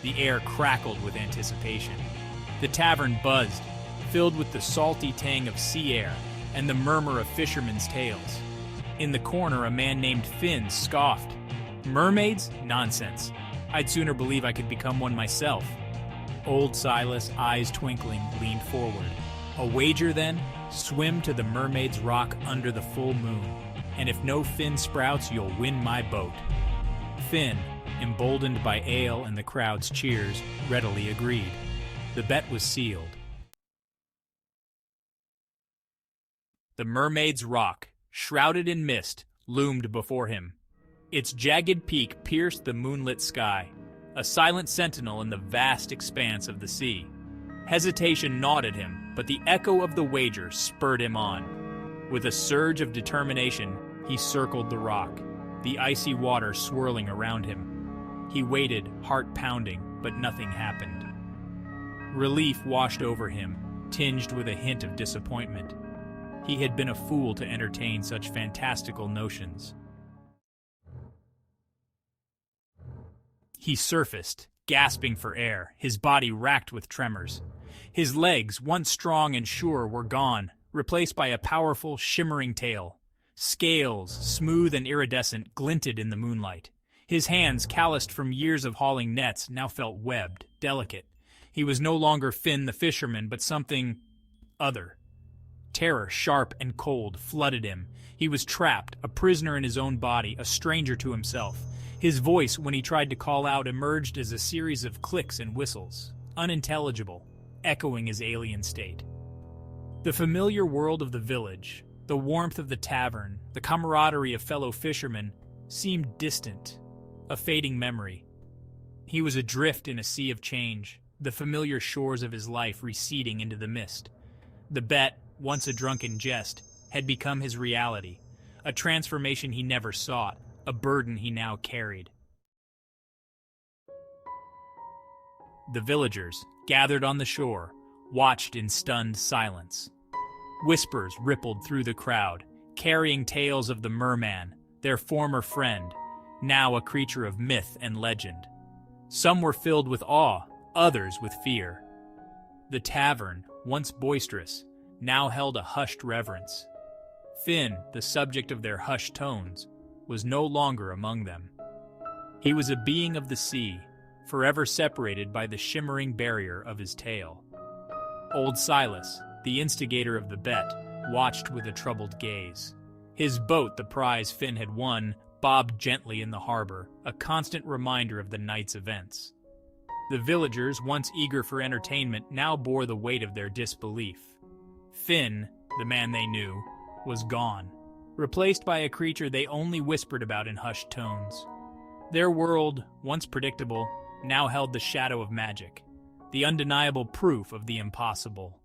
The air crackled with anticipation. The tavern buzzed, filled with the salty tang of sea air and the murmur of fishermen's tales. In the corner, a man named Finn scoffed. Mermaids? Nonsense. I'd sooner believe I could become one myself. Old Silas, eyes twinkling, leaned forward. A wager, then? Swim to the mermaid's rock under the full moon, and if no fin sprouts, you'll win my boat. Finn, emboldened by ale and the crowd's cheers, readily agreed. The bet was sealed. The mermaid's rock, shrouded in mist, loomed before him. Its jagged peak pierced the moonlit sky, a silent sentinel in the vast expanse of the sea. Hesitation gnawed at him, but the echo of the wager spurred him on. With a surge of determination, he circled the rock, the icy water swirling around him. He waited, heart pounding, but nothing happened. Relief washed over him, tinged with a hint of disappointment. He had been a fool to entertain such fantastical notions. He surfaced, gasping for air, his body racked with tremors. His legs, once strong and sure, were gone, replaced by a powerful, shimmering tail. Scales, smooth and iridescent, glinted in the moonlight. His hands, calloused from years of hauling nets, now felt webbed, delicate. He was no longer Finn the fisherman, but something other. Terror, sharp and cold, flooded him. He was trapped, a prisoner in his own body, a stranger to himself. His voice, when he tried to call out, emerged as a series of clicks and whistles, unintelligible, echoing his alien state. The familiar world of the village, the warmth of the tavern, the camaraderie of fellow fishermen, seemed distant, a fading memory. He was adrift in a sea of change, the familiar shores of his life receding into the mist. The bet, once a drunken jest, had become his reality, a transformation he never sought, a burden he now carried. The villagers, gathered on the shore, watched in stunned silence. Whispers rippled through the crowd, carrying tales of the Merman, their former friend, now a creature of myth and legend. Some were filled with awe, others with fear. The tavern, once boisterous, now held a hushed reverence. Finn, the subject of their hushed tones, was no longer among them. He was a being of the sea, forever separated by the shimmering barrier of his tail. Old Silas, the instigator of the bet, watched with a troubled gaze. His boat, the prize Finn had won, bobbed gently in the harbor, a constant reminder of the night's events. The villagers, once eager for entertainment, now bore the weight of their disbelief. Finn, the man they knew, was gone, replaced by a creature they only whispered about in hushed tones. Their world, once predictable, now held the shadow of magic, the undeniable proof of the impossible.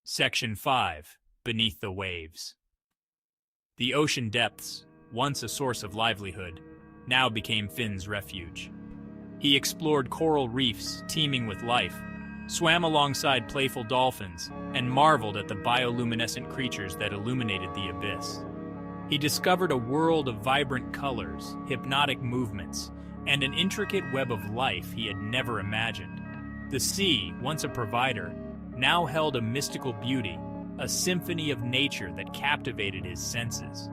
Section 5. Beneath the Waves. The ocean depths, once a source of livelihood, now became Finn's refuge. He explored coral reefs teeming with life, swam alongside playful dolphins, and marveled at the bioluminescent creatures that illuminated the abyss. He discovered a world of vibrant colors, hypnotic movements, and an intricate web of life he had never imagined. The sea, once a provider, now held a mystical beauty, a symphony of nature that captivated his senses.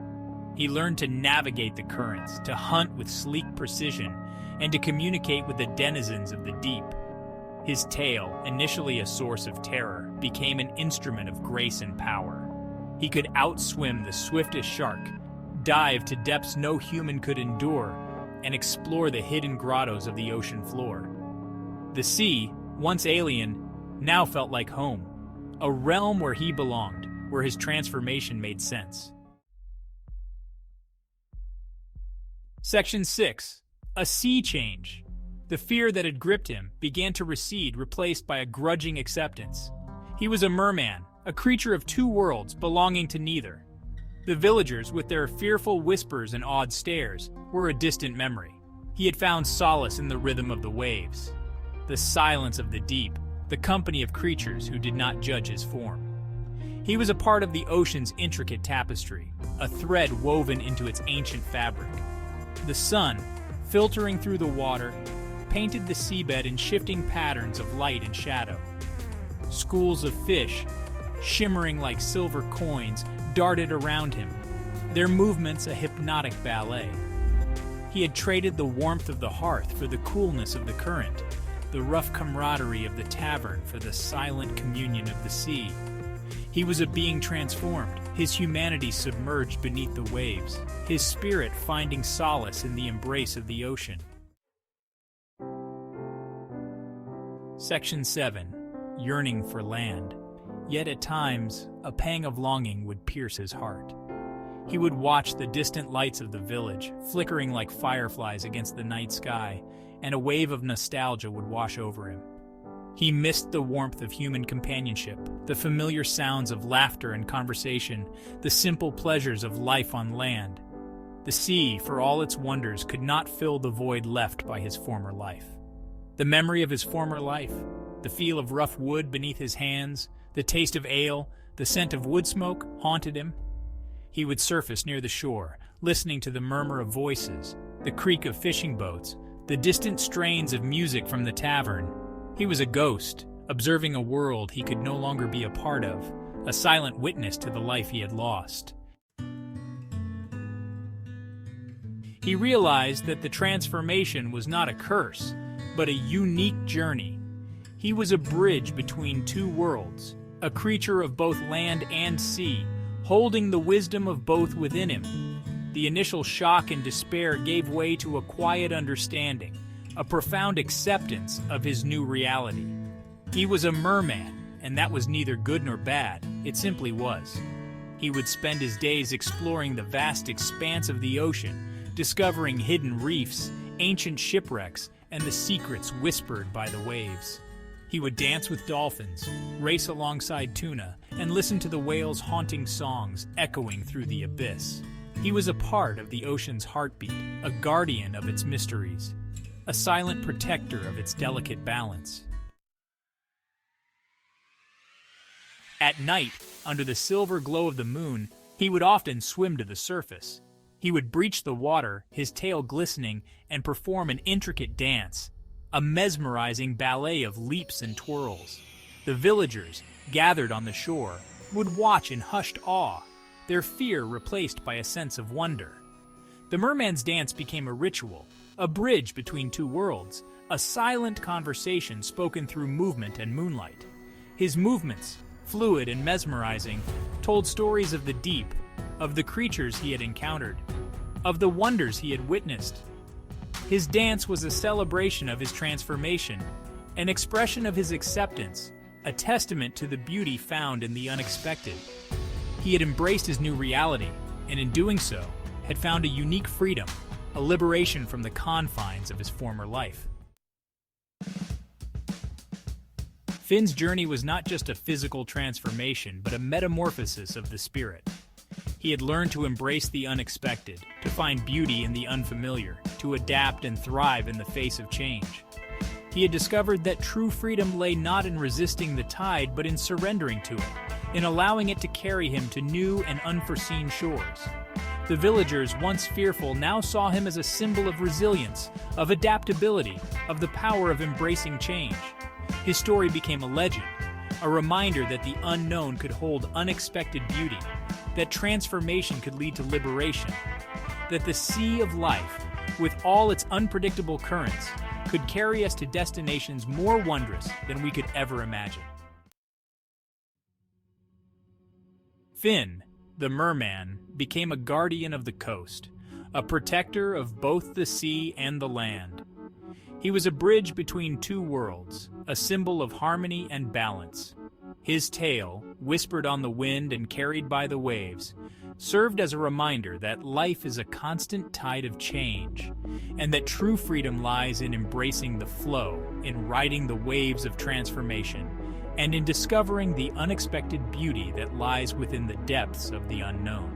He learned to navigate the currents, to hunt with sleek precision, and to communicate with the denizens of the deep. His tale, initially a source of terror, became an instrument of grace and power. He could outswim the swiftest shark, dive to depths no human could endure, and explore the hidden grottos of the ocean floor. The sea, once alien, now felt like home, a realm where he belonged, where his transformation made sense. Section 6. A sea change. The fear that had gripped him began to recede, replaced by a grudging acceptance. He was a merman, a creature of two worlds belonging to neither. The villagers, with their fearful whispers and odd stares, were a distant memory. He had found solace in the rhythm of the waves, the silence of the deep, the company of creatures who did not judge his form. He was a part of the ocean's intricate tapestry, a thread woven into its ancient fabric. The sun, filtering through the water, painted the seabed in shifting patterns of light and shadow. Schools of fish, shimmering like silver coins, darted around him, their movements a hypnotic ballet. He had traded the warmth of the hearth for the coolness of the current, the rough camaraderie of the tavern for the silent communion of the sea. He was a being transformed, his humanity submerged beneath the waves, his spirit finding solace in the embrace of the ocean. Section 7. Yearning for land. Yet at times, a pang of longing would pierce his heart. He would watch the distant lights of the village, flickering like fireflies against the night sky, and a wave of nostalgia would wash over him. He missed the warmth of human companionship, the familiar sounds of laughter and conversation, the simple pleasures of life on land. The sea, for all its wonders, could not fill the void left by his former life. The memory of his former life, the feel of rough wood beneath his hands, the taste of ale, the scent of wood smoke haunted him. He would surface near the shore, listening to the murmur of voices, the creak of fishing boats, the distant strains of music from the tavern. He was a ghost, observing a world he could no longer be a part of, a silent witness to the life he had lost. He realized that the transformation was not a curse, but a unique journey. He was a bridge between two worlds, a creature of both land and sea, holding the wisdom of both within him. The initial shock and despair gave way to a quiet understanding, a profound acceptance of his new reality. He was a merman, and that was neither good nor bad, it simply was. He would spend his days exploring the vast expanse of the ocean, discovering hidden reefs, ancient shipwrecks, and the secrets whispered by the waves. He would dance with dolphins, race alongside tuna, and listen to the whales' haunting songs echoing through the abyss. He was a part of the ocean's heartbeat, a guardian of its mysteries, a silent protector of its delicate balance. At night, under the silver glow of the moon, he would often swim to the surface. He would breach the water, his tail glistening, and perform an intricate dance, a mesmerizing ballet of leaps and twirls. The villagers, gathered on the shore, would watch in hushed awe, their fear replaced by a sense of wonder. The merman's dance became a ritual, a bridge between two worlds, a silent conversation spoken through movement and moonlight. His movements, fluid and mesmerizing, told stories of the deep, of the creatures he had encountered, of the wonders he had witnessed. His dance was a celebration of his transformation, an expression of his acceptance, a testament to the beauty found in the unexpected. He had embraced his new reality, and in doing so, had found a unique freedom, a liberation from the confines of his former life. Finn's journey was not just a physical transformation, but a metamorphosis of the spirit. He had learned to embrace the unexpected, to find beauty in the unfamiliar, to adapt and thrive in the face of change. He had discovered that true freedom lay not in resisting the tide, but in surrendering to it, in allowing it to carry him to new and unforeseen shores. The villagers, once fearful, now saw him as a symbol of resilience, of adaptability, of the power of embracing change. His story became a legend, a reminder that the unknown could hold unexpected beauty, that transformation could lead to liberation, that the sea of life, with all its unpredictable currents, could carry us to destinations more wondrous than we could ever imagine. Finn, the merman, became a guardian of the coast, a protector of both the sea and the land. He was a bridge between two worlds, a symbol of harmony and balance. His tale, whispered on the wind and carried by the waves, served as a reminder that life is a constant tide of change, and that true freedom lies in embracing the flow, in riding the waves of transformation, and in discovering the unexpected beauty that lies within the depths of the unknown.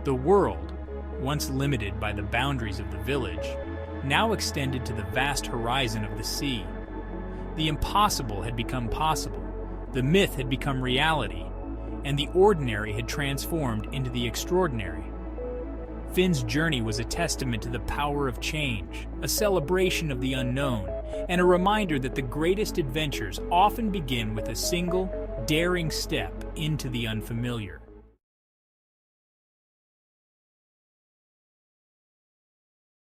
The world, once limited by the boundaries of the village, now extended to the vast horizon of the sea. The impossible had become possible, the myth had become reality, and the ordinary had transformed into the extraordinary. Finn's journey was a testament to the power of change, a celebration of the unknown, and a reminder that the greatest adventures often begin with a single, daring step into the unfamiliar.